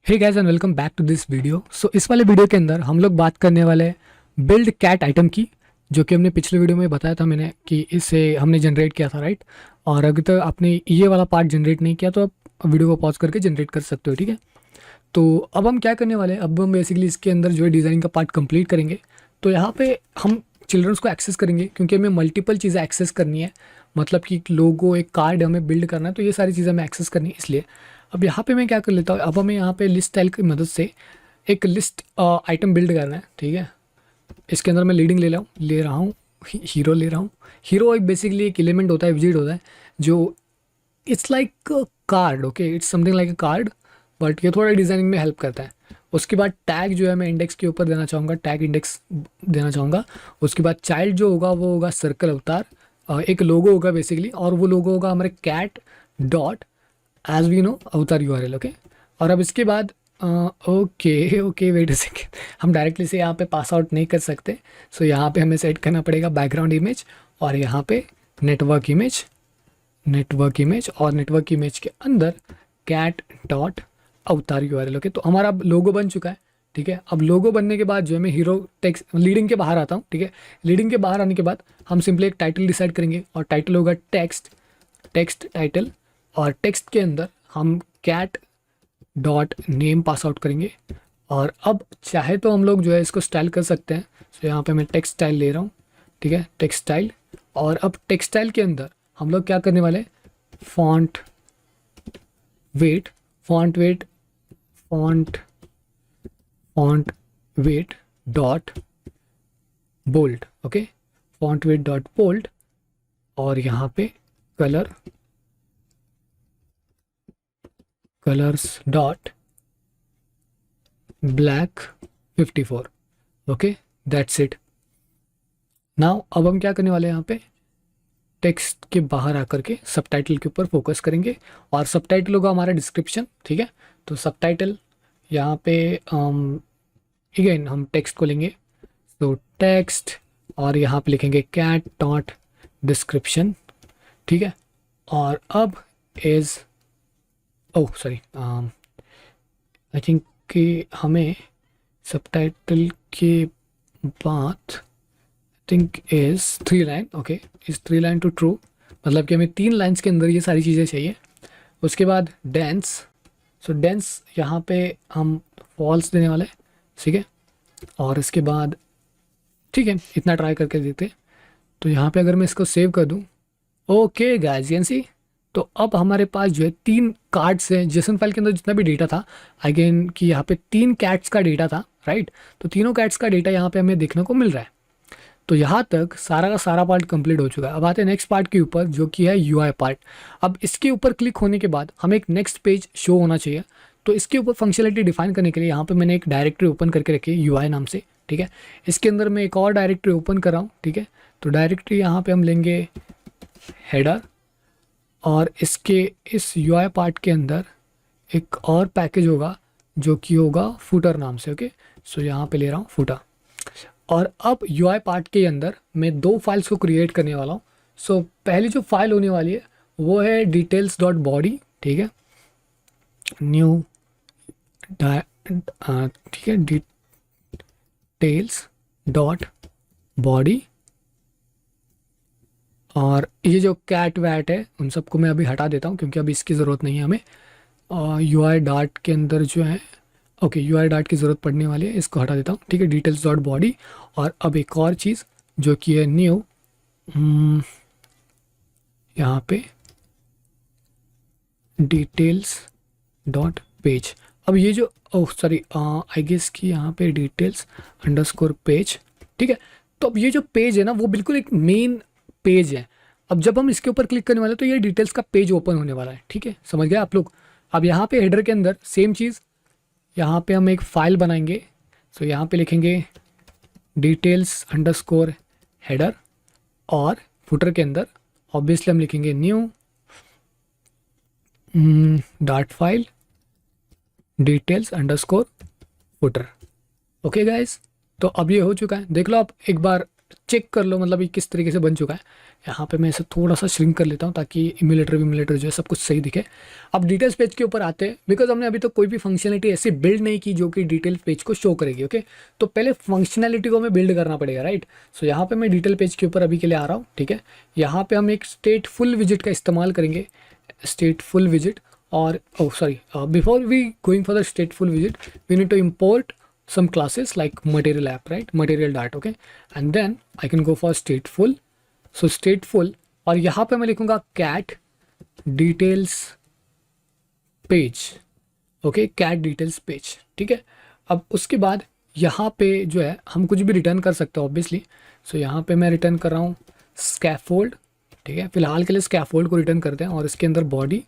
Hey guys and welcome back to this video. So इस वाले video के अंदर हम लोग बात करने वाले हैं बिल्ड कैट आइटम की, जो कि हमने पिछले वीडियो में बताया था मैंने कि इसे हमने जनरेट किया था, राइट। और अगर तो आपने ये वाला पार्ट जनरेट नहीं किया तो आप वीडियो को पॉज करके जनरेट कर सकते हो, ठीक है। तो अब हम क्या करने वाले हैं, अब हम बेसिकली इसके अंदर जो है डिज़ाइनिंग का पार्ट कंप्लीट करेंगे। तो यहाँ पे हम चिल्ड्रंस को एक्सेस करेंगे क्योंकि हमें मल्टीपल चीज़ें एक्सेस करनी है। मतलब कि लोगो, एक कार्ड हमें बिल्ड करना है, तो ये सारी चीज़ें हमें एक्सेस करनी है। इसलिए अब यहाँ पे मैं क्या कर लेता हूँ, अब हमें यहाँ पे लिस्ट स्टाइल की मदद से एक लिस्ट आइटम बिल्ड करना है, ठीक है। इसके अंदर मैं लीडिंग ले रहा हूँ, हीरो ले रहा हूँ। हीरो एक बेसिकली एक एलिमेंट होता है, विजिट होता है, जो it's like card, okay, it's something like a card, but ये थोड़ा डिज़ाइनिंग में हेल्प करता है। उसके बाद टैग जो है मैं इंडेक्स के ऊपर देना चाहूँगा, टैग इंडेक्स देना चाहूँगा। उसके बाद चाइल्ड जो होगा वो होगा सर्कल अवतार, एक लोगो होगा बेसिकली, और वो लोगो होगा हमारे cat dot as we know avatar URL, okay. और अब इसके बाद okay okay wait a second, हम डायरेक्टली से यहाँ पे पास आउट नहीं कर सकते। सो यहाँ पे हमें सेट करना पड़ेगा बैकग्राउंड इमेज, और यहाँ पे नेटवर्क इमेज, और नेटवर्क इमेज के अंदर cat dot avatar URL, okay. तो हमारा अब लोगो बन चुका है, ठीक है। अब लोगो बनने के बाद जो है मैं हीरो टेक्स्ट लीडिंग के बाहर आता हूँ, ठीक है। लीडिंग के बाहर आने के बाद हम सिंपली एक टाइटल डिसाइड करेंगे, और टाइटल होगा टेक्स्ट, टेक्स्ट टाइटल। और टेक्स्ट के अंदर हम cat dot name pass out करेंगे। और अब चाहे तो हम लोग जो है इसको स्टाइल कर सकते हैं। तो यहाँ पे मैं टेक्स्ट स्टाइल ले रहा हूँ, ठीक है, टेक्स्ट स्टाइल। और अब टेक्स्ट स्टाइल के अंदर हम लोग क्या करने वाले हैं, font weight, font weight, font font weight dot bold, okay, font weight dot bold. और यहाँ पे colour, colours dot black 54, okay, that's it. Now अब हम क्या करने वाले हैं, यहाँ पे टेक्स्ट के बाहर आकर के सबटाइटल के ऊपर फोकस करेंगे, और सबटाइटल होगा हमारा डिस्क्रिप्शन, ठीक है। तो सबटाइटल यहाँ पे अगेन हम टेक्स्ट को लेंगे, तो टेक्स्ट, और यहाँ पे लिखेंगे कैट डॉट डिस्क्रिप्शन, ठीक है। और अब is, oh sorry, I think कि हमें सबटाइटल के बाद think is 3 line, okay, is 3 line to true, मतलब कि हमें 3 लाइन्स के अंदर ये सारी चीज़ें चाहिए। उसके बाद डेंस, सो डेंस यहाँ पे हम फॉल्स देने वाले, ठीक है। और इसके बाद ठीक है, इतना ट्राई करके देते। तो यहाँ पे अगर मैं इसको सेव कर दूँ, okay guys you can see, तो अब हमारे पास जो है 3 कार्ड्स हैं। जेसन फाइल के अंदर जितना भी डेटा था, अगेन कि यहाँ पे 3 कैट्स का डेटा था, राइट। तो तीनों कैट्स का डेटा यहाँ पे हमें देखने को मिल रहा है। तो यहाँ तक सारा का सारा पार्ट कंप्लीट हो चुका है। अब आते हैं नेक्स्ट पार्ट के ऊपर, जो कि है यूआई पार्ट। अब इसके ऊपर क्लिक होने के बाद हमें एक नेक्स्ट पेज शो होना चाहिए। तो इसके ऊपर फंक्शनलिटी डिफाइन करने के लिए यहाँ पे मैंने एक डायरेक्टरी ओपन करके रखी है यूआई नाम से, ठीक है। इसके अंदर मैं एक और डायरेक्टरी ओपन कर रहा हूँ, ठीक है। तो डायरेक्टरी यहाँ पे हम लेंगे हेडर, और इसके इस यूआई पार्ट के अंदर एक और पैकेज होगा जो कि होगा फुटर नाम से, ओके। सो यहाँ पे ले रहा हूँ फुटर। और अब यूआई पार्ट के अंदर मैं 2 फाइल्स को क्रिएट करने वाला हूँ। सो पहली जो फाइल होने वाली है वो है डिटेल्स डॉट बॉडी, ठीक है, न्यू, ठीक है, डिटेल्स डॉट बॉडी। और ये जो कैट वैट है उन सबको मैं अभी हटा देता हूँ क्योंकि अभी इसकी ज़रूरत नहीं है हमें। यूआई डाट के अंदर जो है, ओके, यूआई डाट की ज़रूरत पड़ने वाली है, इसको हटा देता हूँ, ठीक है, डिटेल्स डॉट बॉडी। और अब एक और चीज़ जो कि है न्यू, यहाँ पे डिटेल्स डॉट पेज। अब ये जो, ओह सॉरी, आई गेस कि यहाँ पे डिटेल्स अंडरस्कोर पेज, ठीक है। तो अब ये जो पेज है ना वो बिल्कुल एक मेन पेज है। अब जब हम इसके ऊपर क्लिक करने वाले हैं तो ये डिटेल्स का पेज ओपन होने वाला है, ठीक है, समझ गए आप लोग। अब यहाँ पे हेडर के अंदर सेम चीज़, यहाँ पे हम एक फ़ाइल बनाएंगे। सो यहाँ पे लिखेंगे डिटेल्स अंडरस्कोर हेडर, और फुटर के अंदर ऑब्वियसली हम लिखेंगे new dot file details underscore footer, okay guys. तो अब ये हो चुका है, देख लो आप एक बार चेक कर लो मतलब ये किस तरीके से बन चुका है। यहाँ पे मैं इसे थोड़ा सा श्रिंक कर लेता हूँ ताकि इम्यूलेटर जो है सब कुछ सही दिखे। अब डिटेल्स पेज के ऊपर आते हैं, बिकॉज हमने अभी तक कोई भी फंक्शनलिटी ऐसी बिल्ड नहीं की जो कि डिटेल पेज को शो करेगी। ओके, तो पहले फंक्शनैलिटी को हमें बिल्ड करना पड़ेगा, राइट। सो यहाँ पे मैं डिटेल पेज के ऊपर अभी के लिए आ रहा हूँ, ठीक है। यहाँ पे हम एक स्टेटफुल विजिट का इस्तेमाल करेंगे, स्टेटफुल विजिट। और sorry, before we going for the stateful visit, we need to import some classes like material app, right, material dart, okay, and then I can go for stateful. So stateful, और यहाँ पे मैं लिखूँगा cat details page, okay, cat details page, ठीक है। अब उसके बाद यहाँ पे जो है हम कुछ भी रिटर्न कर सकते हैं ऑब्वियसली। सो यहाँ पे मैं रिटर्न कर रहा हूँ स्कैफोल्ड, ठीक है। फिलहाल के लिए स्कैफोल्ड को रिटर्न करते हैं और इसके अंदर बॉडी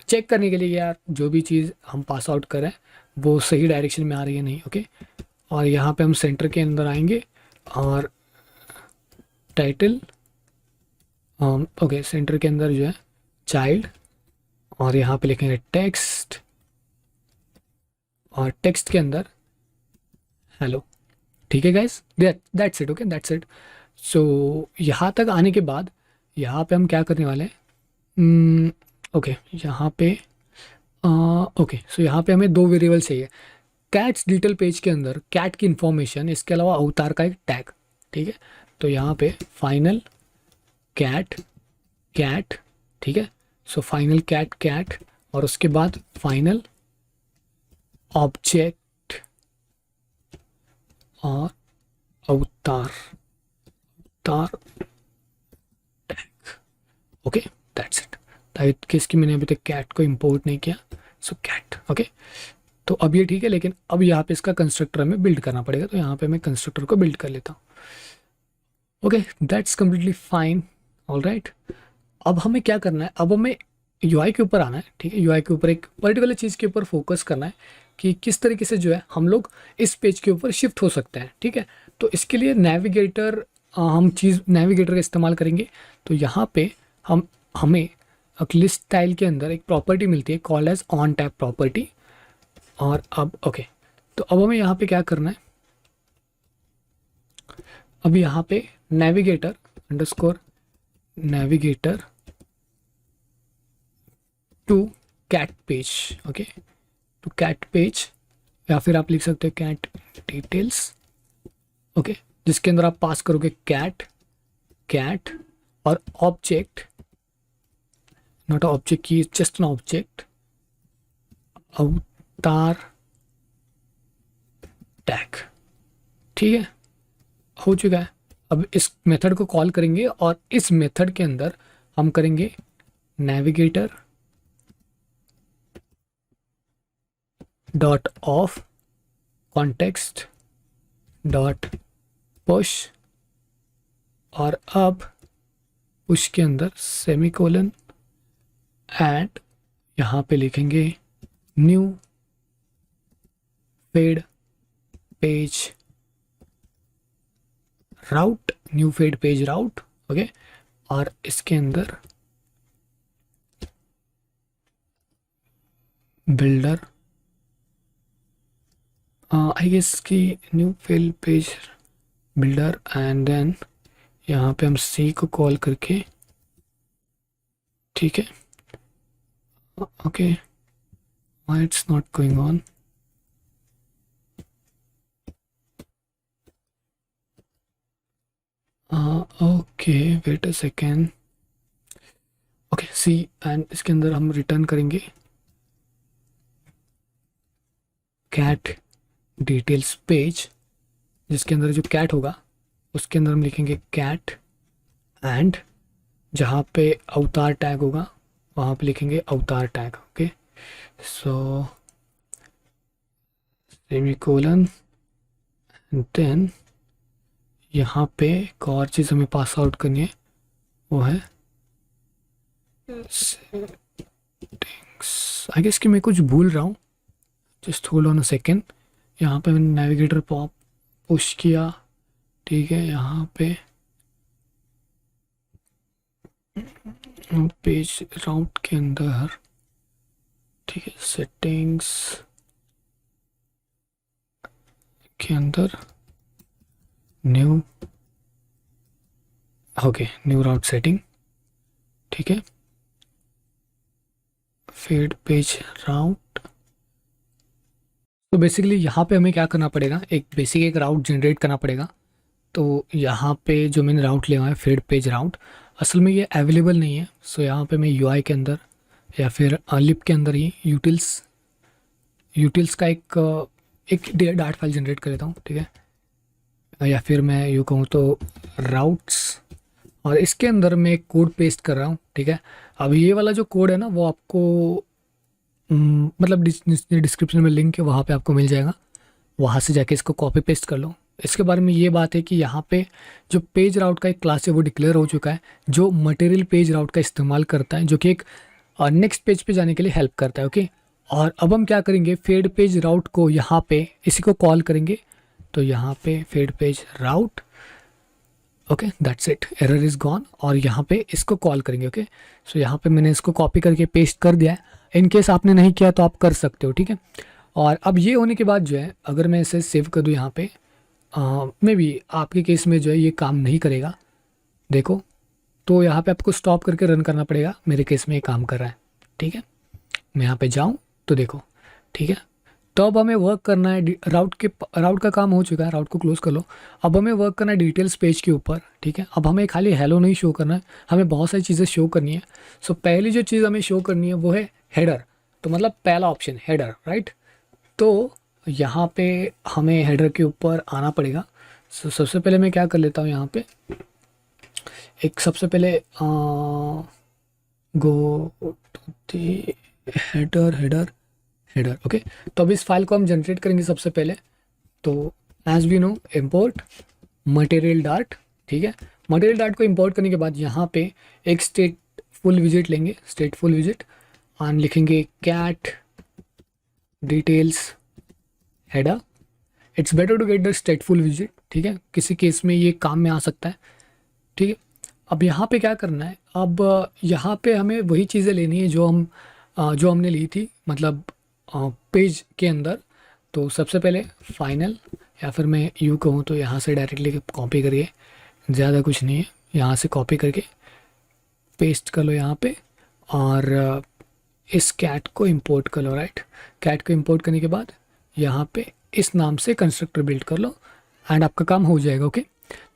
चेक करने के लिए यार जो भी चीज़ हम पास आउट करें वो सही डायरेक्शन में आ रही है नहीं, ओके। और यहाँ पे हम सेंटर के अंदर आएंगे और टाइटल, ओके, सेंटर के अंदर जो है चाइल्ड, और यहाँ पे लिखेंगे टेक्स्ट, और टेक्स्ट के अंदर हेलो, ठीक है guys, that's it, okay, that's it. So यहाँ तक आने के बाद यहाँ पे हम क्या करने वाले हैं, ओके, यहाँ पे ओके, सो यहाँ पे हमें दो वेरिएबल चाहिए कैट्स डिटेल पेज के अंदर, कैट की इंफॉर्मेशन, इसके अलावा अवतार का एक टैग, ठीक है। तो यहाँ पे फाइनल कैट कैट, ठीक है। सो फाइनल कैट कैट, और उसके बाद फाइनल ऑब्जेक्ट और अवतार तार tag, okay, that's it. That case की मैंने अभी तक कैट को इंपोर्ट नहीं किया, सो कैट, ओके। तो अब ये ठीक है, लेकिन अब यहाँ पे इसका कंस्ट्रक्टर हमें बिल्ड करना पड़ेगा, तो यहाँ पे मैं कंस्ट्रक्टर को बिल्ड कर लेता हूँ, okay, that's completely fine, all right. अब हमें क्या करना है, अब हमें यूआई के ऊपर आना है, ठीक है। यूआई के ऊपर एक पर्टिकुलर चीज़ के ऊपर फोकस करना है कि किस तरीके से जो है हम लोग इस पेज के ऊपर शिफ्ट हो सकते हैं, ठीक है। तो इसके लिए नेविगेटर, हम चीज़ नेविगेटर का इस्तेमाल करेंगे। तो यहाँ पे हमें एक लिस्ट स्टाइल के अंदर एक प्रॉपर्टी मिलती है called as on tap property. और अब ओके, तो अब हमें यहाँ पे क्या करना है, अब यहाँ पे navigator underscore navigator to cat page, okay, to cat page, या फिर आप लिख सकते हो कैट डिटेल्स, ओके, जिसके अंदर आप पास करोगे कैट कैट और ऑब्जेक्ट, नॉट ऑब्जेक्ट की, जस्ट एन ऑब्जेक्ट, अवतार टैग, ठीक है, हो चुका है। अब इस मेथड को कॉल करेंगे और इस मेथड के अंदर हम करेंगे navigator dot of context dot push, और अब पुश के अंदर सेमीकोलन एंड यहाँ पे लिखेंगे new feed page route, new feed page route, okay. और इसके अंदर बिल्डर, आई गेस की new feed page builder, and then यहाँ पे हम सी को कॉल करके, ठीक है, okay, why it's not going on, okay, wait a second, okay, see, and इसके अंदर हम रिटर्न करेंगे कैट डिटेल्स पेज, जिसके अंदर जो कैट होगा उसके अंदर हम लिखेंगे कैट, एंड जहाँ पे अवतार टैग होगा वहाँ पे लिखेंगे अवतार टैग, ओके। सो सेमीकोलन, देन यहाँ पे एक और चीज़ हमें पास आउट करनी है, वो है आई गेस कि मैं कुछ भूल रहा हूँ, just hold on a second. यहाँ पे मैंने नेविगेटर पॉप पुश किया, ठीक है, यहाँ पे पेज राउट के अंदर, ठीक है, सेटिंग्स के अंदर न्यू ओके, न्यू राउट सेटिंग, ठीक है, फीड पेज राउट। तो बेसिकली यहाँ पे हमें क्या करना पड़ेगा, एक बेसिक एक राउट जनरेट करना पड़ेगा। तो यहाँ पे जो मैंने राउट लिया है फीड पेज राउट, असल में ये अवेलेबल नहीं है। सो यहाँ पे मैं यूआई के अंदर या फिर लिप के अंदर ही यूटिल्स का एक डाट फाइल जनरेट कर लेता हूँ, ठीक है। या फिर मैं यूँ कहूँ तो राउट्स, और इसके अंदर मैं एक कोड पेस्ट कर रहा हूँ, ठीक है। अब ये वाला जो कोड है ना वो आपको मतलब डिस्क्रिप्शन में लिंक है, वहाँ पे आपको मिल जाएगा, वहाँ से जाके इसको कॉपी पेस्ट कर लो। इसके बारे में ये बात है कि यहाँ पे जो पेज राउट का एक क्लास है वो डिक्लेयर हो चुका है, जो मटेरियल पेज राउट का इस्तेमाल करता है, जो कि एक नेक्स्ट पेज पे जाने के लिए हेल्प करता है, ओके। और अब हम क्या करेंगे, फेड पेज राउट को यहाँ पे इसी को कॉल करेंगे। तो यहाँ पे fade page route, okay, that's it, error is gone. और यहाँ पे इसको कॉल करेंगे, ओके। सो यहाँ पे मैंने इसको कॉपी करके पेस्ट कर दिया है। इन केस आपने नहीं किया तो आप कर सकते हो, ठीक है। और अब ये होने के बाद जो है, अगर मैं इसे सेव कर दूँ यहाँ पे, मे बी आपके केस में जो है ये काम नहीं करेगा, देखो। तो यहाँ पे आपको स्टॉप करके रन करना पड़ेगा, मेरे केस में ये काम कर रहा है, ठीक है। मैं यहाँ पे जाऊँ तो देखो, ठीक है। तो अब हमें वर्क करना है राउट का काम हो चुका है, राउट को क्लोज कर लो। अब हमें वर्क करना है डिटेल्स पेज के ऊपर, ठीक है। अब हमें खाली हेलो नहीं शो करना है, हमें बहुत सारी चीज़ें शो करनी है। सो पहली जो चीज़ हमें शो करनी है वो है हेडर। तो मतलब पहला ऑप्शन हेडर, राइट। तो यहाँ पे हमें हेडर के ऊपर आना पड़ेगा। सो सबसे पहले मैं क्या कर लेता हूँ, यहाँ पे एक सबसे पहले go to the header, okay. तो अब इस फाइल को हम जनरेट करेंगे सबसे पहले। तो as we know import material dart, ठीक है। मटेरियल डार्ट को इंपोर्ट करने के बाद यहाँ पे एक स्टेटफुल विजिट लेंगे, स्टेटफुल विजिट, और लिखेंगे cat details header. It's better to get the stateful विजिट, ठीक है, किसी केस में ये काम में आ सकता है, ठीक है। अब यहाँ पे क्या करना है, अब यहाँ पे हमें वही चीज़ें लेनी है जो हमने ली थी, मतलब पेज के अंदर। तो सबसे पहले फाइनल, या फिर मैं यूँ कहूँ तो यहाँ से डायरेक्टली कॉपी करिए, ज़्यादा कुछ नहीं है, यहाँ से कॉपी करके पेस्ट कर लो यहाँ पे। और इस कैट को इंपोर्ट कर लो, राइट। कैट को इंपोर्ट करने के बाद यहाँ पे इस नाम से कंस्ट्रक्टर बिल्ड कर लो, एंड आपका काम हो जाएगा, ओके।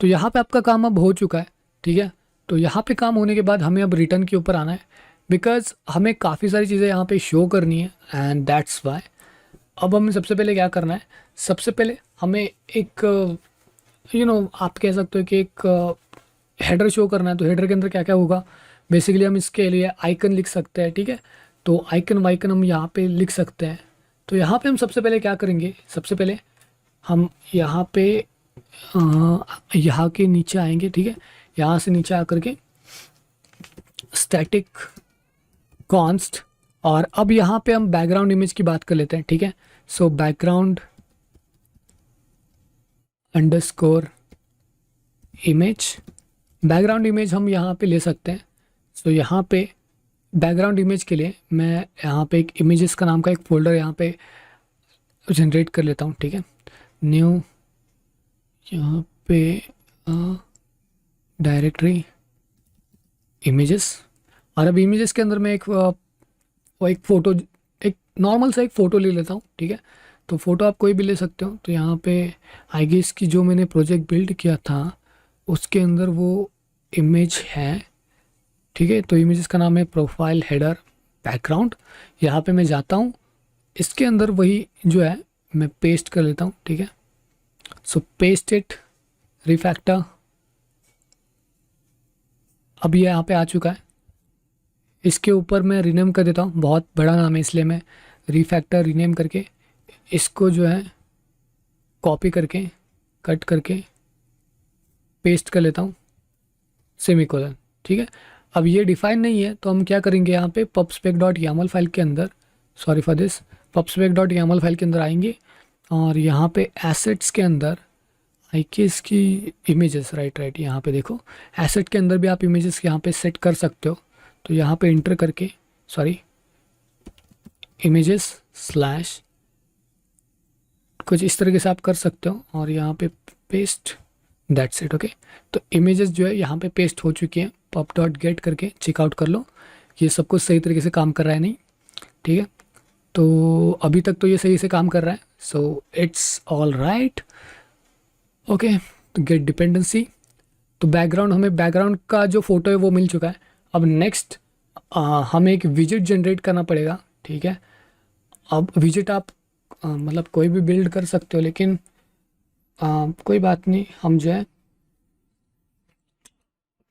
तो यहाँ पे आपका काम अब हो चुका है, ठीक है। तो यहाँ पे काम होने के बाद हमें अब रिटर्न के ऊपर आना है, बिकॉज हमें काफ़ी सारी चीज़ें यहाँ पे शो करनी है, एंड दैट्स वाई अब हमें सबसे पहले क्या करना है, सबसे पहले हमें एक आप कह सकते हो कि एक हेडर शो करना है। तो हेडर के अंदर क्या क्या होगा, बेसिकली हम इसके लिए आइकन लिख सकते हैं, ठीक है। तो आइकन वाइकन हम यहाँ पे लिख सकते हैं। तो यहाँ पे हम सबसे पहले क्या करेंगे, सबसे पहले हम यहाँ पे यहाँ के नीचे आएंगे, ठीक है। यहाँ से नीचे आकर के स्टैटिक कॉन्स्ट, और अब यहाँ पे हम बैकग्राउंड इमेज की बात कर लेते हैं, ठीक है। So background underscore image, background image हम यहाँ पे ले सकते हैं। सो यहाँ पे बैकग्राउंड इमेज के लिए मैं यहाँ पे एक इमेजेस का नाम का एक फोल्डर यहाँ पे जनरेट कर लेता हूँ, ठीक है। न्यू यहाँ पे डायरेक्टरी इमेजेस, और अब इमेजेस के अंदर मैं एक फ़ोटो, एक नॉर्मल सा एक फ़ोटो ले लेता हूँ, ठीक है। तो फ़ोटो आप कोई भी ले सकते हो। तो यहाँ पे आई गेस की जो मैंने प्रोजेक्ट बिल्ड किया था उसके अंदर वो इमेज है, ठीक है। तो इमेजेस का नाम है प्रोफाइल हेडर बैकग्राउंड। यहाँ पे मैं जाता हूँ, इसके अंदर वही जो है मैं पेस्ट कर लेता हूँ, ठीक है। सो पेस्ट इट, रिफैक्टर, अब ये यहाँ पे आ चुका है। इसके ऊपर मैं रीनेम कर देता हूँ, बहुत बड़ा नाम है इसलिए मैं रिफैक्टर रीनेम करके इसको जो है कॉपी करके कट करके पेस्ट कर लेता हूँ, सेमीकोलन, ठीक है। अब ये डिफाइन नहीं है तो हम क्या करेंगे, यहाँ पे pubspec.yaml फाइल के अंदर, sorry for this, pubspec.yaml file के अंदर आएंगे, और यहाँ पे एसेट्स के अंदर आई के इसकी इमेजेस, राइट, यहाँ पे देखो एसेट के अंदर भी आप इमेजेस यहाँ पे सेट कर सकते हो। तो यहाँ पे इंटर करके, सॉरी, इमेजेस स्लैश कुछ इस तरीके से आप कर सकते हो, और यहाँ पे पेस्ट दैट्स इट। ओके, तो इमेजेस जो है यहाँ पे पेस्ट हो चुकी हैं, पब डॉट गेट करके चेकआउट कर लो ये सब कुछ सही तरीके से काम कर रहा है नहीं, ठीक है। तो अभी तक तो ये सही से काम कर रहा है, so it's all right. Okay, तो गेट डिपेंडेंसी, तो बैकग्राउंड, हमें बैकग्राउंड का जो फोटो है वो मिल चुका है। अब नेक्स्ट हमें एक विजिट जनरेट करना पड़ेगा, ठीक है। अब विजिट आप मतलब कोई भी बिल्ड कर सकते हो, लेकिन कोई बात नहीं, हम जो है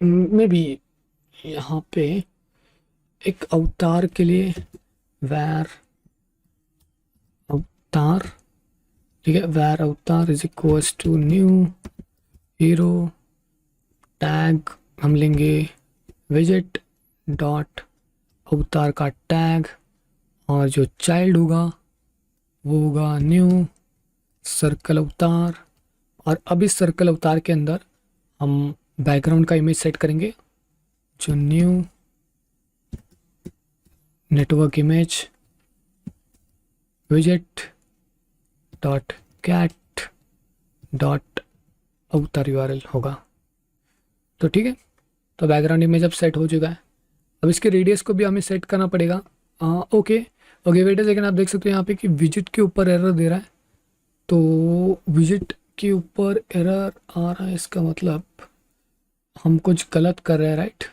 मे बी यहाँ पे एक अवतार के लिए वैर अवतार, ठीक है, var avatar is equals to new hero tag, हम लेंगे विजिट डॉट अवतार का टैग, और जो चाइल्ड होगा वो होगा न्यू सर्कल अवतार। और अब इस सर्कल अवतार के अंदर हम बैकग्राउंड का इमेज सेट करेंगे, जो न्यू नेटवर्क इमेज विजिट dot cat dot avatar URL होगा। तो ठीक है, तो बैकग्राउंड इमेज अब सेट हो चुका है। अब इसके रेडियस को भी हमें सेट करना पड़ेगा। Okay okay, wait a second, आप देख सकते हो यहाँ पे कि विजिट के ऊपर एरर दे रहा है, तो विजिट के ऊपर एरर आ रहा है, इसका मतलब हम कुछ गलत कर रहे हैं, राइट।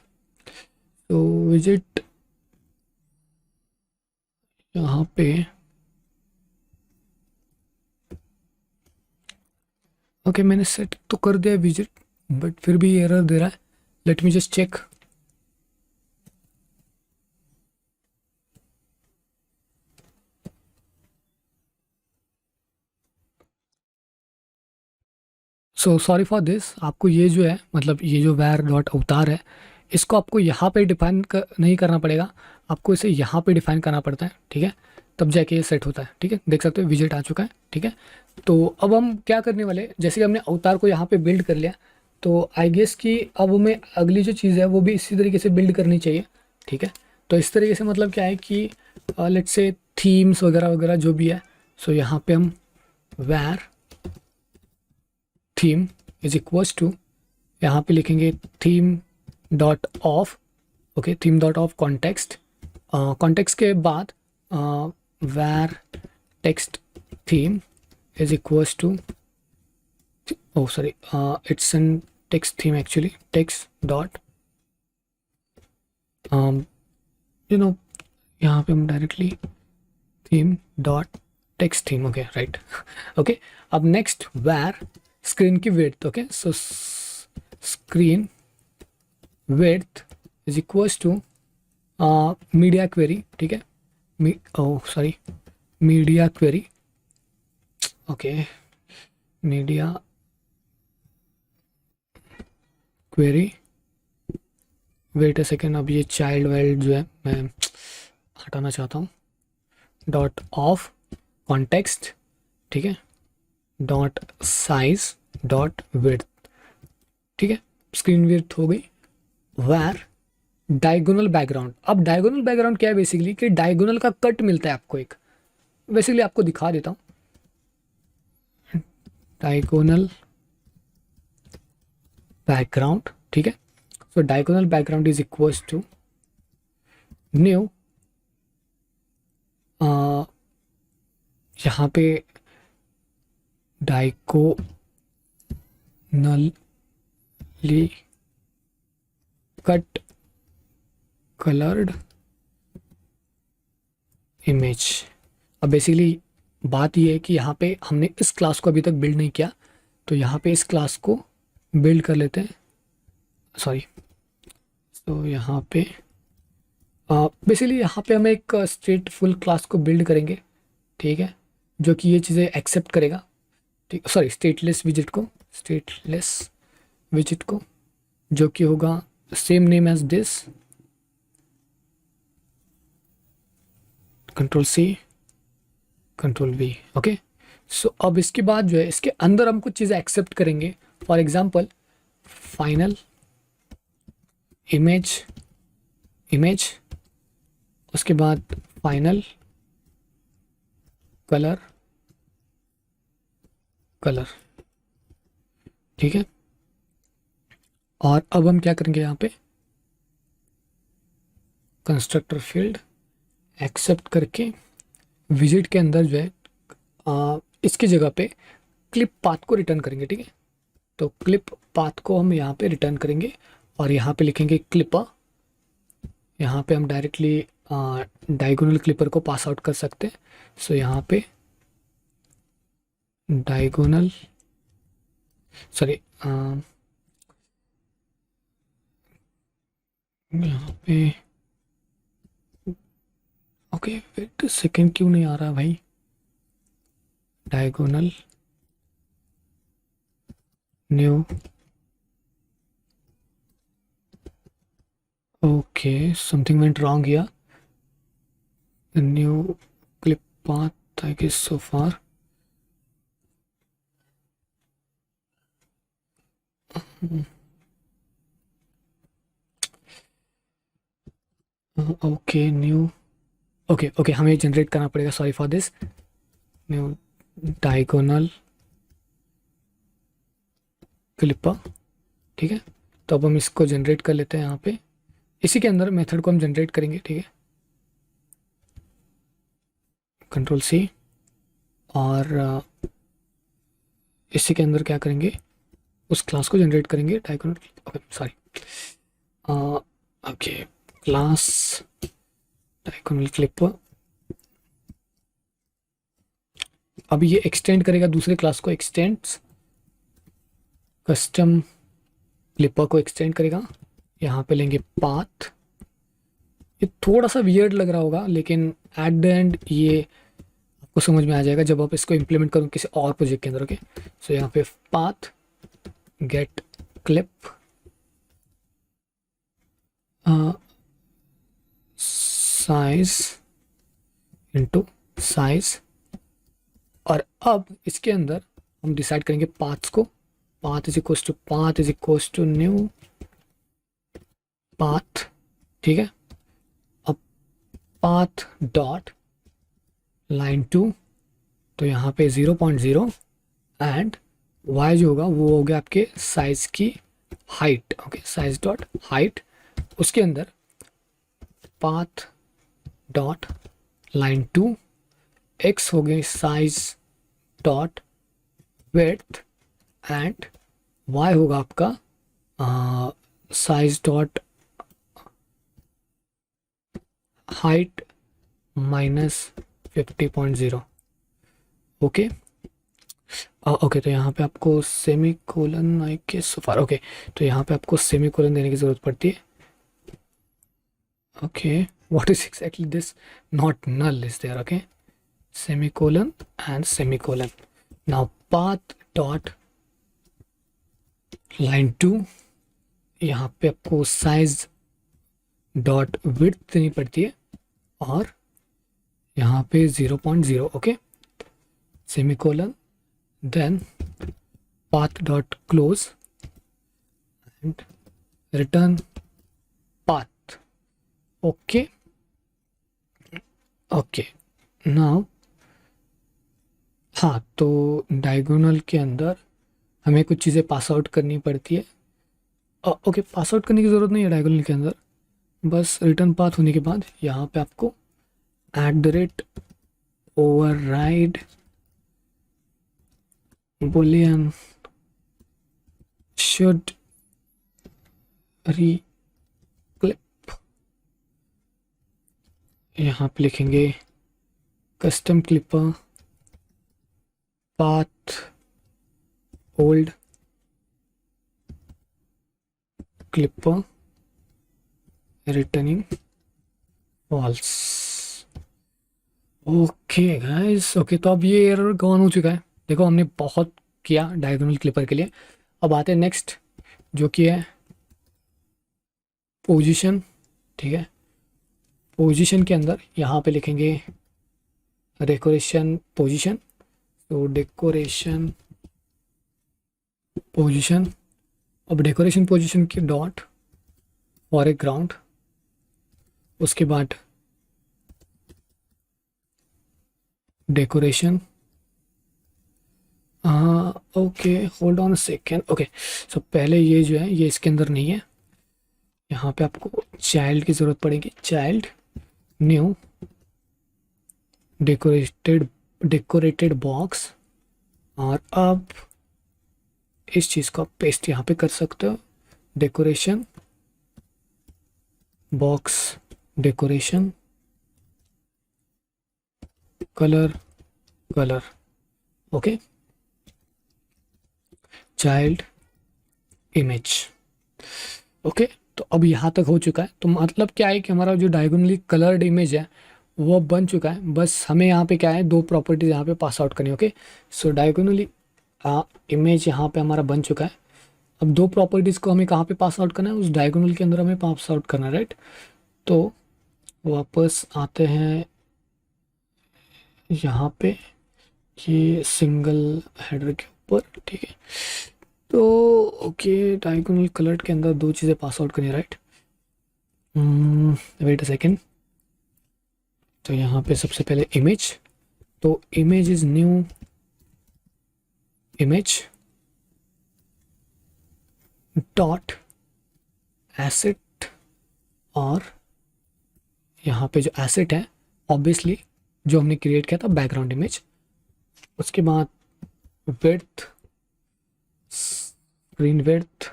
तो विजिट यहाँ पे, ओके मैंने सेट तो कर दिया विजिट, बट फिर भी एरर दे रहा है। Let me just check. So sorry for this, आपको ये जो है मतलब ये जो वैर डॉट अवतार है, इसको आपको यहाँ पे डिफाइन नहीं करना पड़ेगा, आपको इसे यहाँ पे डिफाइन करना पड़ता है, ठीक है, तब जाके ये सेट होता है, ठीक है। देख सकते हो विजिट आ चुका है, ठीक है। तो अब हम क्या करने वाले, जैसे कि हमने अवतार को यहाँ पे बिल्ड कर लिया, तो आई गेस कि अब हमें अगली जो चीज़ है वो भी इसी तरीके से बिल्ड करनी चाहिए, ठीक है। तो इस तरीके से मतलब क्या है कि लेट्स से थीम्स वगैरह वगैरह जो भी है, सो यहाँ पे हम वैर थीम इज इक्वल्स टू, यहाँ पे लिखेंगे theme dot of, okay, theme dot of context, context के बाद var text theme is equals to, oh sorry, it's an text theme actually, text dot you know, यहाँ पे हम directly theme dot text theme, okay right. Okay, अब next var screen की width, okay, so screen width is equals to media query, ठीक है, sorry media query, okay, media query, wait a second, अब ये child wild जो है मैं हटाना चाहता हूँ, डॉट ऑफ कॉन्टेक्स्ट, ठीक है, डॉट साइज डॉट विड्थ, ठीक है, स्क्रीन विड्थ हो गई। वैर डायगोनल बैकग्राउंड, अब डायगोनल बैकग्राउंड क्या है बेसिकली कि डायगोनल का कट मिलता है आपको एक, बेसिकली आपको दिखा देता हूँ, डायगोनल बैकग्राउंड, ठीक है। So diagonal background is equals to new, यहाँ पे डायगोनली कट कलर्ड इमेज। अब बेसिकली बात ये है कि यहाँ पे हमने इस क्लास को अभी तक बिल्ड नहीं किया, तो यहाँ पे इस क्लास को बिल्ड कर लेते हैं, सॉरी, तो यहाँ पे बेसिकली यहाँ पे हम एक स्टेटफुल क्लास को बिल्ड करेंगे, ठीक है, जो कि ये चीज़ें एक्सेप्ट करेगा, ठीक, सॉरी स्टेटलेस विजिट को जो कि होगा same name as this, control C control V, okay. So अब इसके बाद जो है इसके अंदर हम कुछ चीज़ें एक्सेप्ट करेंगे, फॉर एग्जांपल फाइनल इमेज, उसके बाद फाइनल कलर, ठीक है, और अब हम क्या करेंगे, यहाँ पे कंस्ट्रक्टर फील्ड एक्सेप्ट करके विजिट के अंदर जो है इसकी जगह पे क्लिप पाथ को रिटर्न करेंगे, ठीक है। तो क्लिप पाथ को हम यहाँ पे रिटर्न करेंगे और यहाँ पे लिखेंगे क्लिपर। यहाँ पे हम डायरेक्टली डायगोनल क्लिपर को पास आउट कर सकते हैं। सो यहाँ पे डायगोनल, सॉरी, यहाँ पे ओके, वेट सेकेंड क्यों नहीं आ रहा भाई, diagonal new, okay something went wrong here, new clip path I guess so far. Okay new, okay okay, हमें जनरेट करना पड़ेगा, sorry for this. New diagonal clipper, ठीक है। तो अब हम इसको जनरेट कर लेते हैं यहाँ पे, इसी के अंदर मेथड को हम जनरेट करेंगे, ठीक है। कंट्रोल सी, और इसी के अंदर क्या करेंगे, उस क्लास को जनरेट करेंगे diagonal, okay sorry, okay class diagonal clipper. अब ये एक्सटेंड करेगा दूसरे क्लास को, एक्सटेंड्स कस्टम क्लिपर को एक्सटेंड करेगा। यहाँ पे लेंगे पाथ, ये थोड़ा सा वियर्ड लग रहा होगा लेकिन एट द एंड ये आपको समझ में आ जाएगा जब आप इसको इम्प्लीमेंट करो किसी और प्रोजेक्ट के अंदर, ओके। सो यहाँ पे path get clip size into size, और अब इसके अंदर हम डिसाइड करेंगे पाथ्स को, path is equals to new path, ठीक है। अब पाथ डॉट लाइन 2, तो यहाँ पे 0.0 एंड y जो होगा वो हो गया आपके साइज की height, okay size dot height. उसके अंदर पाथ डॉट लाइन 2, x हो गई size dot width and y होगा आपका size dot height minus 50.0, okay okay. तो यहाँ पे आपको सेमी कोलन आई के सफार, ओके, तो यहाँ पे आपको सेमी कोलन देने की ज़रूरत पड़ती है, okay. What is exactly this, not null is there, okay, semicolon and semicolon. Now path dot line 2, यहाँ पे आपको साइज डॉट विड्थ देनी पड़ती है और यहाँ पे 0.0, okay, semicolon, then path dot close and return path, okay okay now। हाँ, तो डायगोनल के अंदर हमें कुछ चीज़ें पास आउट करनी पड़ती है, ओके पास आउट करने की ज़रूरत नहीं है डायगोनल के अंदर, बस रिटर्न पाथ होने के बाद यहाँ पे आपको @override boolean should reclip, यहाँ पे लिखेंगे custom clipper path old clipper returning false, okay guys, okay. तो अब ये एरर गॉन हो चुका है, देखो हमने बहुत किया डायगोनल क्लिपर के लिए। अब आते हैं नेक्स्ट जो कि है पोजीशन, ठीक है। पोजीशन के अंदर यहाँ पे लिखेंगे डेकोरेशन पोजीशन, तो डेकोरेशन पोजीशन, अब डेकोरेशन पोजीशन की डॉट फॉर ए ग्राउंड, उसके बाद decoration okay hold on a second. Okay so पहले ये जो है ये इसके अंदर नहीं है, यहाँ पे आपको चाइल्ड की ज़रूरत पड़ेगी। चाइल्ड न्यू डेकोरेटेड बॉक्स, और अब इस चीज़ को आप पेस्ट यहाँ पे कर सकते हो। Decoration box, decoration colour, colour. Okay child image. Okay तो अब यहाँ तक हो चुका है। तो मतलब क्या है कि हमारा जो डायगोनली कलर्ड इमेज है वो बन चुका है। बस हमें यहाँ पे क्या है, दो प्रॉपर्टीज यहाँ पे पास आउट करनी है। ओके सो डायगोनली इमेज यहाँ पे हमारा बन चुका है। अब दो प्रॉपर्टीज़ को हमें कहाँ पे पास आउट करना है, उस डायगोनल के अंदर हमें पास आउट करना है, राइट। तो वापस आते हैं यहाँ पे, ये सिंगल हेडर के ऊपर, ठीक है। तो ओके डायगोनल कलर के अंदर दो चीज़ें पास आउट करनी है, राइट। Wait a second. तो यहाँ पे सबसे पहले इमेज, तो image is new image dot asset, और यहाँ पे जो एसेट है ऑब्वियसली जो हमने क्रिएट किया था बैकग्राउंड इमेज। उसके बाद width, screen width,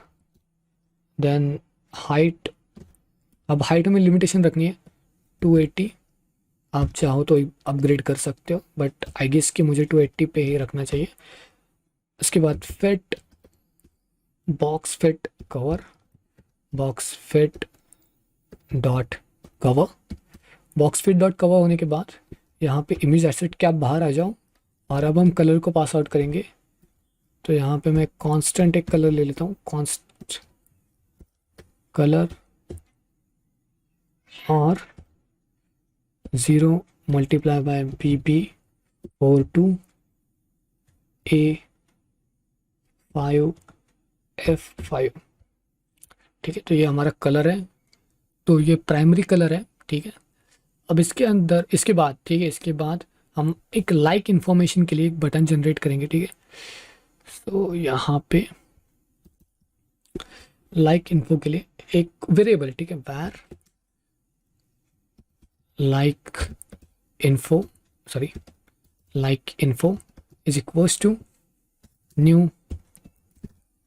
then height. अब हाइट में लिमिटेशन रखनी है 280, आप चाहो तो अपग्रेड कर सकते हो बट आई गेस कि मुझे 280 पे ही रखना चाहिए। उसके बाद fit, box fit cover, box fit dot cover. Box fit dot cover होने के बाद यहाँ पे इमेज एसेट के आप बाहर आ जाओ, और अब हम कलर को पास आउट करेंगे। तो यहाँ पे मैं कांस्टेंट एक कलर ले लेता हूँ, कांस्ट कलर, और 0 मल्टीप्लाई बाय BB और 2 A5 F5, ठीक है। तो ये हमारा कलर है, तो ये प्राइमरी कलर है, ठीक है। अब इसके अंदर इसके बाद, ठीक है, इसके बाद हम एक लाइक इन्फॉर्मेशन के लिए एक बटन जनरेट करेंगे, ठीक है। तो यहाँ पे लाइक इन्फो के लिए एक वेरिएबल, ठीक है, var like info, sorry like info is equals to new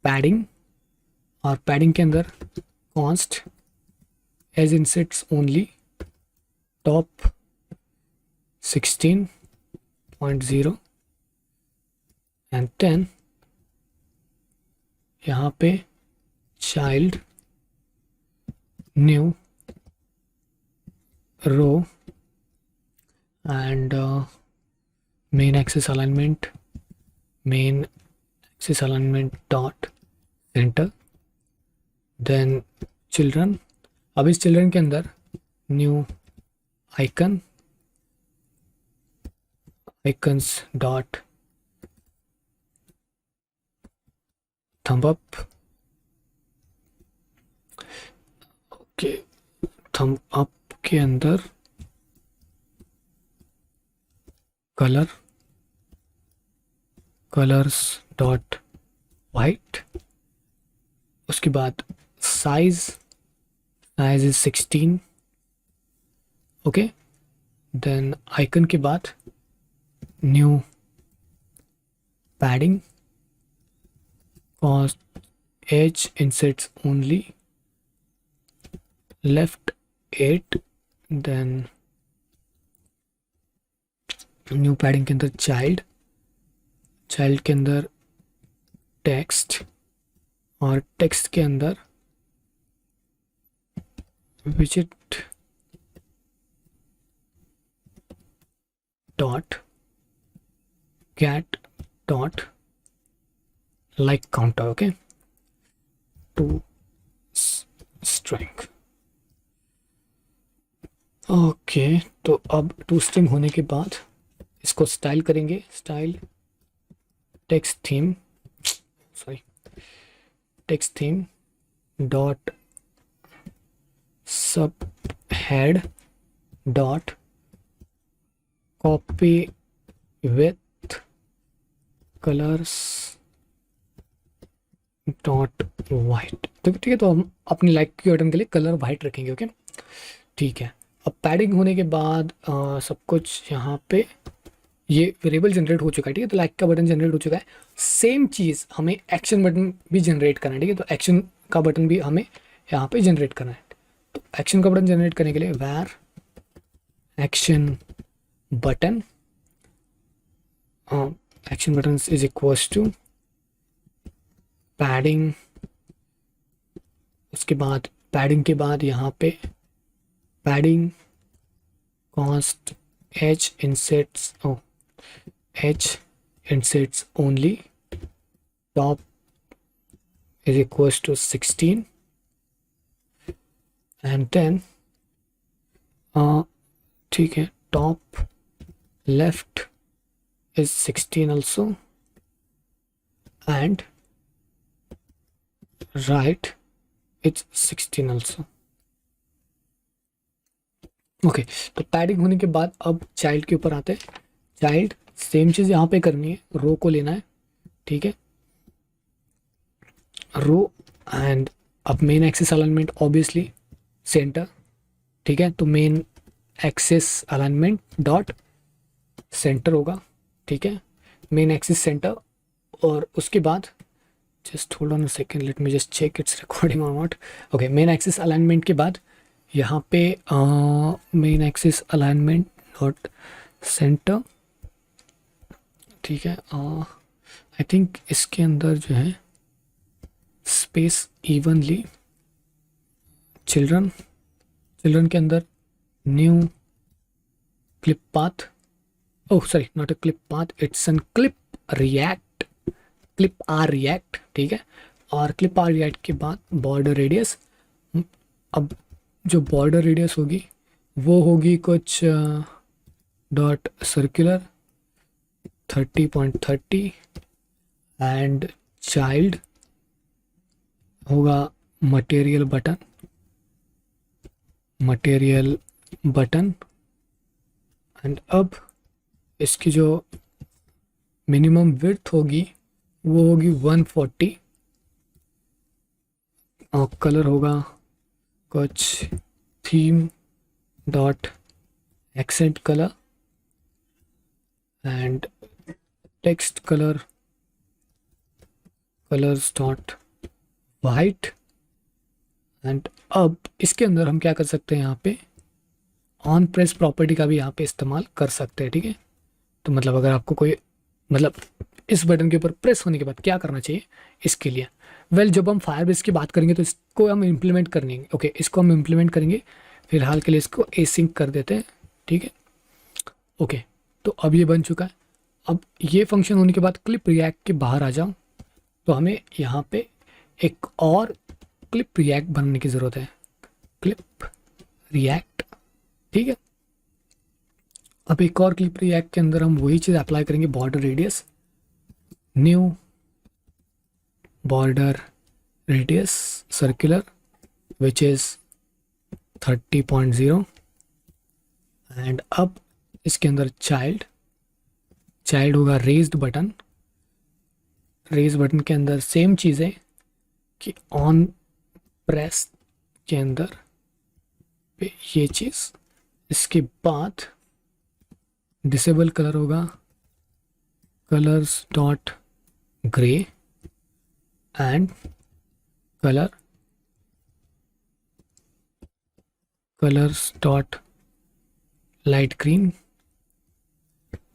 padding, और पैडिंग के अंदर const edge insets only top 16.0 and 10। यहाँ पे child new row and main axis alignment, main axis alignment dot centre, then children. अब इस children के अंदर new icon, icons dot thumb up, okay thumb up के अंदर कलर, कलर्स डॉट वाइट। उसके बाद size, size is 16, okay. Then icon के बाद new padding, const edge insets only left 8, then new padding के अंदर चाइल्ड, चाइल्ड के अंदर टेक्स्ट, और टेक्स्ट के अंदर विजिट dot get dot like counter, okay, to string. Okay तो अब टू स्ट्रिंग होने के बाद इसको स्टाइल करेंगे, style text theme, sorry text theme dot sub head dot copy with colours dot white, तो ठीक है, तो हम अपनी लाइक की बटन के लिए कलर वाइट रखेंगे। ओके, ठीक है। अब पैडिंग होने के बाद सब कुछ यहाँ पे ये वेरिएबल जनरेट हो चुका है, ठीक है, तो लाइक का बटन जनरेट हो चुका है। सेम चीज़ हमें एक्शन बटन भी जनरेट करना है, ठीक है, तो एक्शन का बटन भी हमें यहाँ पे जनरेट करना है। तो एक्शन का बटन जनरेट करने के लिए var action button, action button is equals to padding, उसके बाद पैडिंग के बाद यहाँ पे padding const h insets, h insets only, top is equals to 16, and then ठीक है, top left is 16 also, and right it's 16 also. Okay, तो padding होने के बाद अब चाइल्ड के ऊपर आते हैं। चाइल्ड सेम चीज़ यहाँ पे करनी है, रो को लेना है, ठीक है, रो, एंड अब main axis alignment obviously centre, ठीक है, तो main axis alignment dot centre होगा, ठीक है, मेन एक्सिस सेंटर। और उसके बाद just hold on a second, let me just check it's recording और not. Okay, main axis alignment के बाद यहाँ पे main axis alignment dot centre, ठीक है, आई थिंक इसके अंदर जो है स्पेस इवनली, चिल्ड्रन के अंदर new clip path, oh sorry, not a clip path, it's an clip rect, clip R rect, ठीक है, और क्लिप आर रिएक्ट के बाद बॉर्डर रेडियस। अब जो बॉर्डर रेडियस होगी वो होगी कुछ डॉट सर्कुलर 30.30, एंड चाइल्ड होगा मटेरियल बटन, एंड अब इसकी जो मिनिमम विड्थ होगी वो होगी 140, और कलर होगा कुछ theme dot accent colour, and text colours dot white. And अब इसके अंदर हम क्या कर सकते हैं, यहाँ पे ऑन प्रेस प्रॉपर्टी का भी यहाँ पे इस्तेमाल कर सकते हैं, ठीक है, तो मतलब अगर आपको कोई मतलब इस बटन के ऊपर प्रेस होने के बाद क्या करना चाहिए इसके लिए, जब हम फायरबेस की बात करेंगे तो इसको हम इम्प्लीमेंट करेंगे। ओके, इसको हम इम्प्लीमेंट करेंगे, फिलहाल के लिए इसको एसिंक कर देते हैं, ठीक है। ओके, तो अब ये बन चुका है। अब ये फंक्शन होने के बाद क्लिप रिएक्ट के बाहर आ जाओ, तो हमें यहाँ पे एक और क्लिप रिएक्ट बनाने की ज़रूरत है, क्लिप रिएक्ट, ठीक है। अब एक और क्लिप रिएक्ट के अंदर हम वही चीज़ अप्लाई करेंगे, border radius, new border radius circular which is 30.0, and अब इसके अंदर चाइल्ड होगा रेज्ड बटन के अंदर सेम चीज़ है कि ऑन प्रेस के अंदर पे ये चीज़, इसके बाद डिसेबल कलर होगा colours dot grey, and colors dot light green,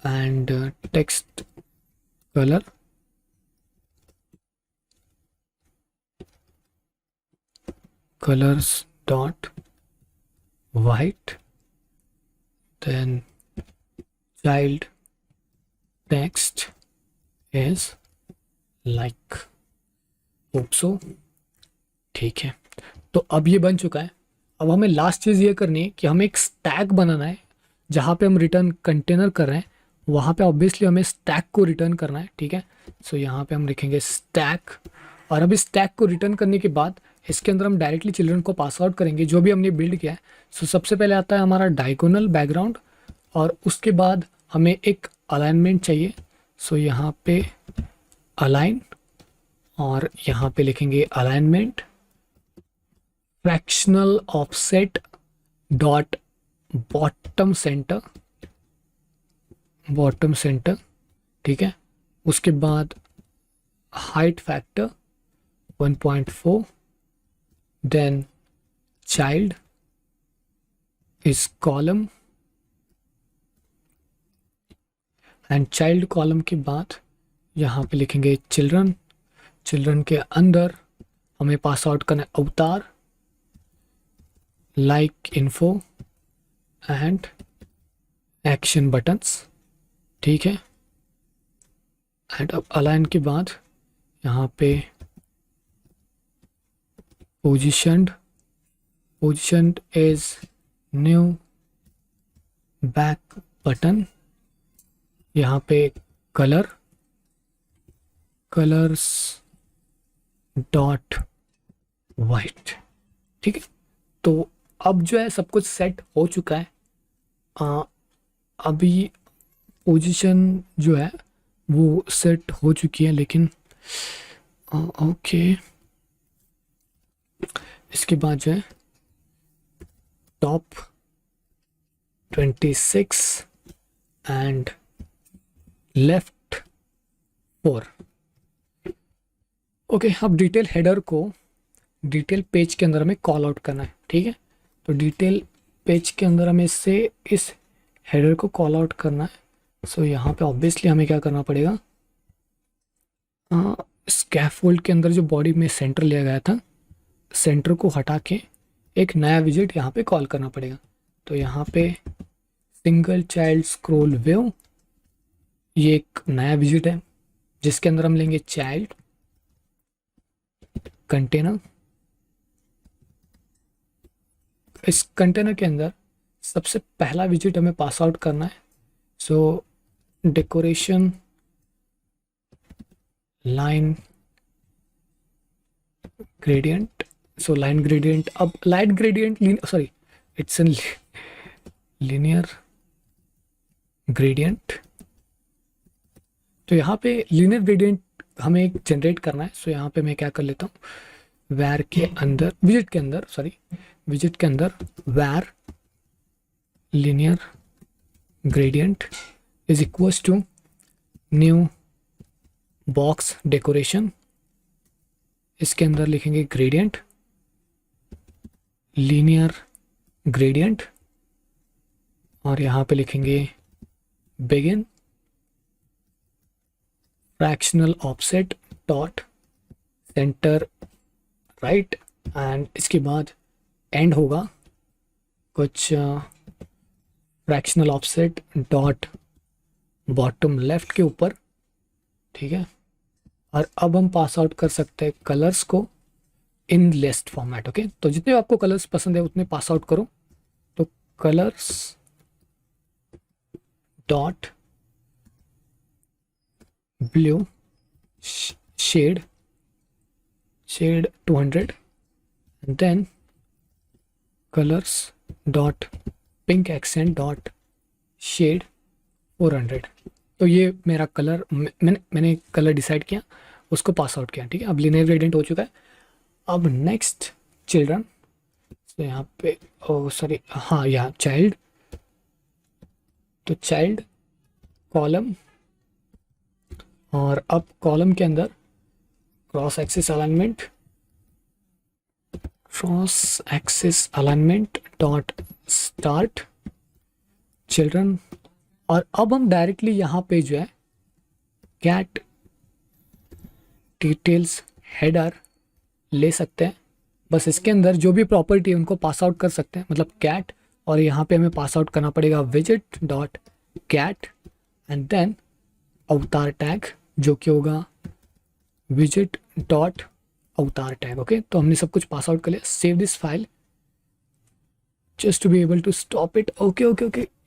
and text color colors dot white, then child text is like hope so, ठीक है। तो अब ये बन चुका है। अब हमें लास्ट चीज़ ये करनी है कि हमें एक स्टैक बनाना है, जहाँ पे हम रिटर्न कंटेनर कर रहे हैं वहाँ पे ऑब्वियसली हमें स्टैक को रिटर्न करना है, ठीक है। सो यहाँ पे हम लिखेंगे स्टैक, और अब इस स्टैक को रिटर्न करने के बाद इसके अंदर हम डायरेक्टली चिल्ड्रन को पास आउट करेंगे जो भी हमने बिल्ड किया है। सो सबसे पहले आता है हमारा डायगोनल बैकग्राउंड, और उसके बाद हमें एक अलाइनमेंट चाहिए। सो यहाँ पे अलाइन और यहाँ पे लिखेंगे alignment fractional offset dot bottom centre, bottom centre, ठीक है। उसके बाद हाइट फैक्टर 1.4, देन चाइल्ड इस कॉलम, एंड चाइल्ड कॉलम के बाद यहाँ पे लिखेंगे चिल्ड्रन। चिल्ड्रन के अंदर हमें पास आउट करना है अवतार, like info and action buttons, ठीक है। एंड अब अलाइन के बाद यहाँ पे पोजिशन्ड इज न्यू बैक बटन, यहाँ पे कलर्स डॉट वाइट, ठीक है। तो अब जो है सब कुछ सेट हो चुका है। अभी पोजीशन जो है वो सेट हो चुकी है, लेकिन ओके, इसके बाद जो है टॉप 26 एंड लेफ्ट 4। ओके, अब डिटेल हेडर को डिटेल पेज के अंदर हमें कॉल आउट करना है, ठीक है। तो डिटेल पेज के अंदर हमें इससे इस हेडर को कॉल आउट करना है। सो यहाँ पे ऑब्वियसली हमें क्या करना पड़ेगा, स्कैफोल्ड के अंदर जो बॉडी में सेंटर लिया गया था, सेंटर को हटा के एक नया विजिट यहाँ पे कॉल करना पड़ेगा। तो यहाँ पे सिंगल चाइल्ड स्क्रॉल व्यू, ये एक नया विजिट है जिसके अंदर हम लेंगे चाइल्ड कंटेनर। इस कंटेनर के अंदर सबसे पहला विजिट हमें पास आउट करना है। So decoration line gradient, so line gradient, अब light gradient sorry it's an linear gradient. तो यहाँ पे लीनियर ग्रेडियंट हमें एक जनरेट करना है। सो यहाँ पे मैं क्या कर लेता हूँ, वैर के अंदर विजिट के अंदर var linear gradient is equals to new box decoration, इसके अंदर लिखेंगे ग्रेडियंट लीनियर ग्रेडियंट, और यहाँ पे लिखेंगे begin fractional offset dot centre right, and इसके बाद एंड होगा कुछ fractional offset dot bottom left के ऊपर, ठीक है। और अब हम पास आउट कर सकते हैं कलर्स को इन लिस्ट फॉर्मेट, ओके। तो जितने आपको कलर्स पसंद है उतने पास आउट करो। तो colours dot blue shade 200, and then colors dot pink accent dot shade 400। तो ये मेरा कलर मैंने कलर डिसाइड किया, उसको पास आउट किया, ठीक है। अब लिनियर ग्रेडियंट हो चुका है। अब नेक्स्ट चिल्ड्रन, तो यहाँ पे सॉरी हाँ यहाँ चाइल्ड, तो चाइल्ड कॉलम, और अब कॉलम के अंदर cross axis alignment dot start children, और अब हम डायरेक्टली यहाँ पे जो है कैट डिटेल्स हेडर ले सकते हैं। बस इसके अंदर जो भी प्रॉपर्टी है उनको पास आउट कर सकते हैं, मतलब कैट, और यहाँ पे हमें पास आउट करना पड़ेगा visit dot cat and then avatar tag जो कि होगा visit dot avatar tag, okay. तो हमने सब कुछ पास आउट कर लिया। Save this file just to be able to stop it. Okay, you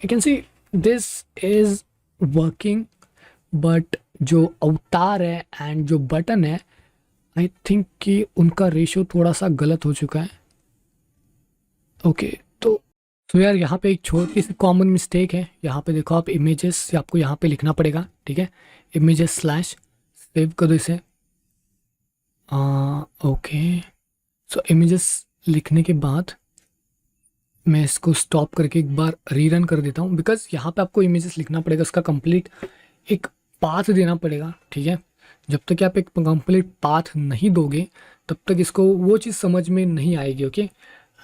can see this is working, but जो अवतार है एंड जो बटन है आई थिंक कि उनका रेशियो थोड़ा सा गलत हो चुका है, ओके। तो यार यहाँ पे एक छोटी सी कॉमन मिस्टेक है। यहाँ पे देखो आप इमेजेस, आपको यहाँ पे लिखना पड़ेगा, ठीक है, इमेजेस स्लैश, सेव कर दो इसे, ओके, सो इमेजेस लिखने के बाद मैं इसको स्टॉप करके एक बार रीरन कर देता हूँ, बिकॉज यहाँ पे आपको इमेजेस लिखना पड़ेगा, उसका कंप्लीट एक पाथ देना पड़ेगा, ठीक है। जब तक कि आप एक कंप्लीट पाथ नहीं दोगे तब तक इसको वो चीज़ समझ में नहीं आएगी, ओके।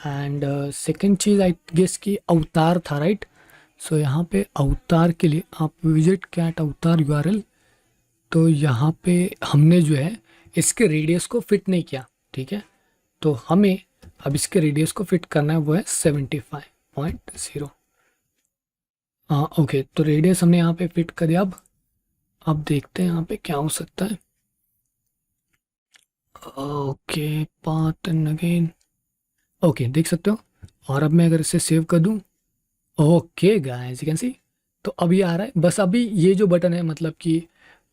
एंड सेकेंड चीज़ आई गेस कि अवतार था, राइट। सो यहाँ पे अवतार के लिए आप विजिट कैट अवतार यूआरएल, तो यहाँ पे हमने जो है इसके रेडियस को फिट नहीं किया, ठीक है। तो हमें अब इसके रेडियस को फिट करना है, वो है 75.0। हाँ ओके, तो रेडियस हमने यहाँ पे फिट कर दिया। अब देखते हैं यहाँ पे क्या हो सकता है। Okay, path and again, okay देख सकते हो। और अब मैं अगर इसे सेव कर दूँ, okay guys you can see, तो अभी आ रहा है। बस अभी ये जो बटन है, मतलब कि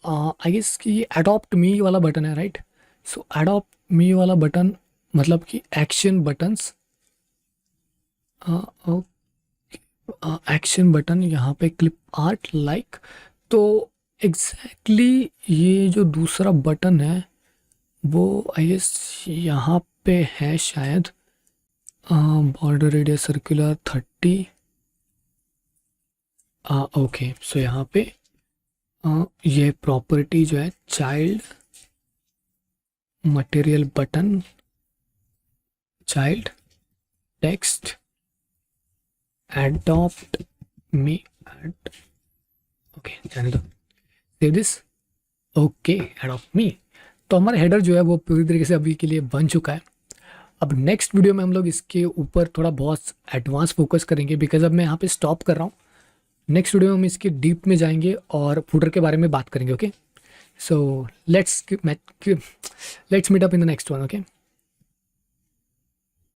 आई गेस कि ये अडॉप्ट मी वाला बटन है, राइट। सो अडॉप्ट मी वाला बटन मतलब कि एक्शन बटन्स, एक्शन बटन यहाँ पे क्लिप आर्ट लाइक, तो एग्जैक्टली ये जो दूसरा बटन है वो आई गेस यहाँ पे है शायद, border radius circular 30। Okay, so यहाँ पे ये प्रॉपर्टी जो है child material button, child text adopt me okay जाने दो, save this, okay adopt me। तो हमारा हेडर जो है वो पूरी तरीके से अभी के लिए बन चुका है। अब नेक्स्ट वीडियो में हम लोग इसके ऊपर थोड़ा बहुत एडवांस फोकस करेंगे, बिकॉज अब मैं यहाँ पे स्टॉप कर रहा हूँ। नेक्स्ट वीडियो में हम इसके डीप में जाएंगे और फुटर के बारे में बात करेंगे, okay. So let's meet up in the next one, okay.